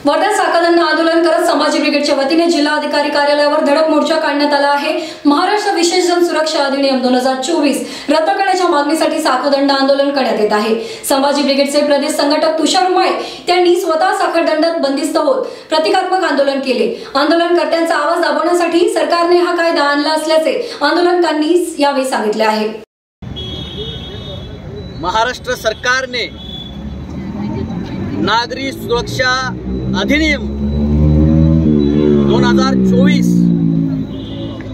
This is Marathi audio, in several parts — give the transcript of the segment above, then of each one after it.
वर्धा साखळदंड आंदोलन करत समाजी ब्रिगेडच्या वतीने जिल्हा अधिकारी कार्यालयावर धडक मोर्चा काढण्यात आला आहे। महाराष्ट्र विशेष जन सुरक्षा अधिनियम 2024 रद्द करण्याच्या मागणीसाठी साखळदंड आंदोलन करण्यात येत आहे। समाजी ब्रिगेडचे प्रदेश संघटक तुषार उमाळे त्यांनी स्वतः साखळदंडात बंदिस्त होत प्रतिकात्मक आंदोलन केले। आंदोलनकर्त्यांचा आवाज दाबवण्यासाठी सरकारने हा कायदा आणला असल्याचे आंदोलकांनी यावेळी सांगितले आहे। महाराष्ट्र सरकारने नागरी सुरक्षा अधिनियम 2024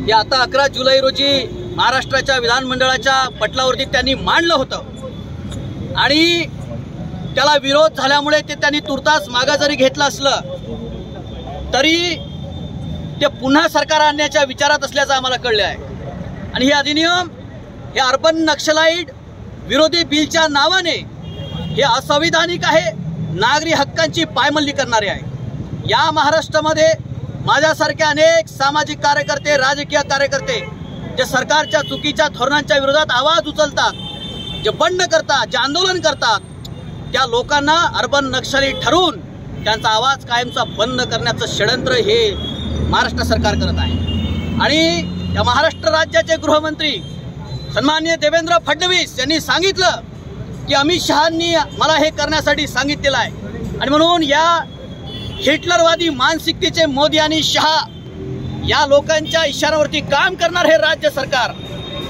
हे आता 11 जुलै रोजी महाराष्ट्राच्या विधानमंडळाच्या पटलावरती त्यांनी मांडलं होतं आणि त्याला विरोध झाल्यामुळे ते त्यांनी तुर्तास मागे जरी घेतलं असलं तरी ते पुन्हा सरकार आणण्याच्या विचारात असल्याचं आम्हाला कळले आहे। आणि हे अधिनियम हे अर्बन नक्षलाइट विरोधी बिलच्या नावाने हे असंविधानिक आहे, नागरी हक्कांची पायमल्ली करणारे आहे। या महाराष्ट्रामध्ये माझ्यासारखे अनेक सामाजिक कार्यकर्ते, राजकीय कार्यकर्ते जे सरकारच्या चुकीच्या धोरणांच्या विरोधात आवाज उचलतात, जे बंड करतात, जे आंदोलन करतात, त्या लोकांना अर्बन नक्षली ठरवून त्यांचा आवाज कायमचा बंद करण्याचं षडयंत्र हे महाराष्ट्र सरकार करत आहे। आणि या महाराष्ट्र राज्याचे गृहमंत्री सन्माननीय देवेंद्र फडणवीस यांनी सांगितलं की अमित शहांनी मला हे करण्यासाठी सांगितलेलं आहे। आणि म्हणून या हिटलरवादी मानसिकतेचे मोदी आणि शहा या लोकांच्या इशाऱ्यावरती काम करणार हे राज्य सरकार,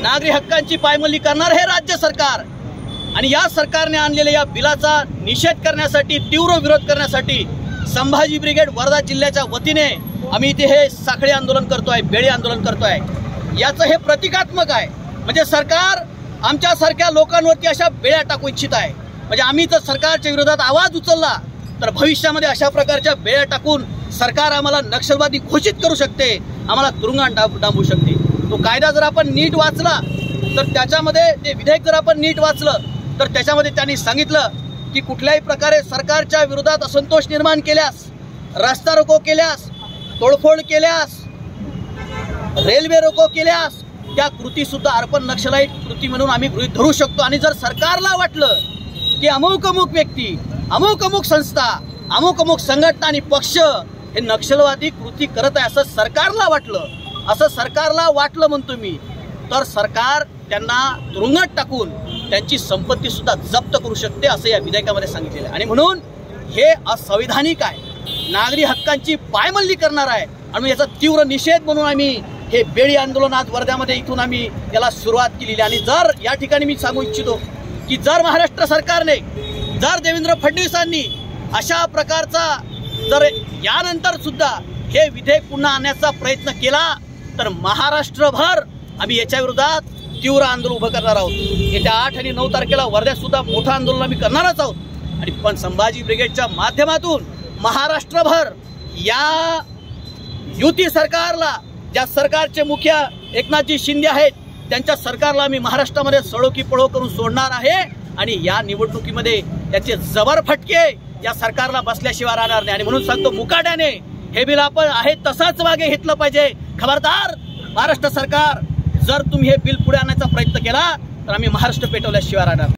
नागरी हक्कांची पायमल्ली करणार हे राज्य सरकार आणि या सरकारने आणलेल्या या बिलाचा निषेध करण्यासाठी, तीव्र विरोध करण्यासाठी संभाजी ब्रिगेड वर्धा जिल्ह्याच्या वतीने आम्ही इथे हे साखळी आंदोलन करतोय, बेडी आंदोलन करतोय। याचं हे प्रतिकात्मक आहे। म्हणजे सरकार आमच्यासारख्या लोकांवरती अशा बेड्या टाकू इच्छित आहे। म्हणजे आम्ही जर सरकारच्या विरोधात आवाज उचलला तर भविष्यामध्ये अशा प्रकारच्या बेड्या टाकून सरकार आम्हाला नक्षलवादी घोषित करू शकते, आम्हाला तुरुंगात डांबू शकते। तो कायदा जर आपण नीट वाचला तर त्याच्यामध्ये ते विधेयक जर आपण नीट वाचलं तर त्याच्यामध्ये त्यांनी सांगितलं की कुठल्याही प्रकारे सरकारच्या विरोधात असंतोष निर्माण केल्यास, रस्ता रोको केल्यास, तोडफोड केल्यास, रेल्वे रोको केल्यास त्या कृती सुद्धा अर्बन नक्षलाइट कृती म्हणून आम्ही गृहीत धरू शकतो। आणि जर सरकारला वाटलं की अमुक अमुक व्यक्ती, अमुक अमुक संस्था, अमुक अमुक संघटना आणि पक्ष हे नक्षलवादी कृती करत आहे असं सरकारला वाटलं, असं सरकारला वाटलं म्हणतो मी, तर सरकार त्यांना तुरुंगात टाकून त्यांची संपत्ती सुद्धा जप्त करू शकते असं या विधेयकामध्ये सांगितलेलं आहे। आणि म्हणून हे असंविधानिक आहे, नागरी हक्कांची पायमल्ली करणार आहे आणि याचा तीव्र निषेध म्हणून आम्ही हे बेडी आंदोलन आज वर्ध्यामध्ये इथून आम्ही याला सुरुवात केलेली। आणि जर या ठिकाणी मी सांगू इच्छितो की जर महाराष्ट्र सरकारने, जर देवेंद्र फडणवीसांनी अशा प्रकारचा जर यानंतर सुद्धा हे विधेयक पुन्हा आणण्याचा प्रयत्न केला तर महाराष्ट्रभर आम्ही याच्या विरोधात तीव्र आंदोलन उभं करणार आहोत। येत्या 8 आणि 9 तारखेला वर्ध्यात सुद्धा मोठं आंदोलन आम्ही करणारच आहोत। आणि पण संभाजी ब्रिगेडच्या माध्यमातून महाराष्ट्रभर या युती सरकारला, ज्या सरकारचे मुख्य एकनाथजी शिंदे आहेत त्यांच्या सरकारला आम्ही महाराष्ट्रामध्ये सडो की पळो करून सोडणार आहे। आणि या निवडणुकीमध्ये त्याचे जबर फटके या सरकारला बसल्याशिवाय राहणार नाही। आणि म्हणून सांगतो मुकाट्याने हे बिल आपण आहे तसाच मागे घेतलं पाहिजे। खबरदार महाराष्ट्र सरकार, जर तुम्ही हे बिल पुढे आणण्याचा प्रयत्न केला तर आम्ही महाराष्ट्र पेटवल्याशिवाय राहणार।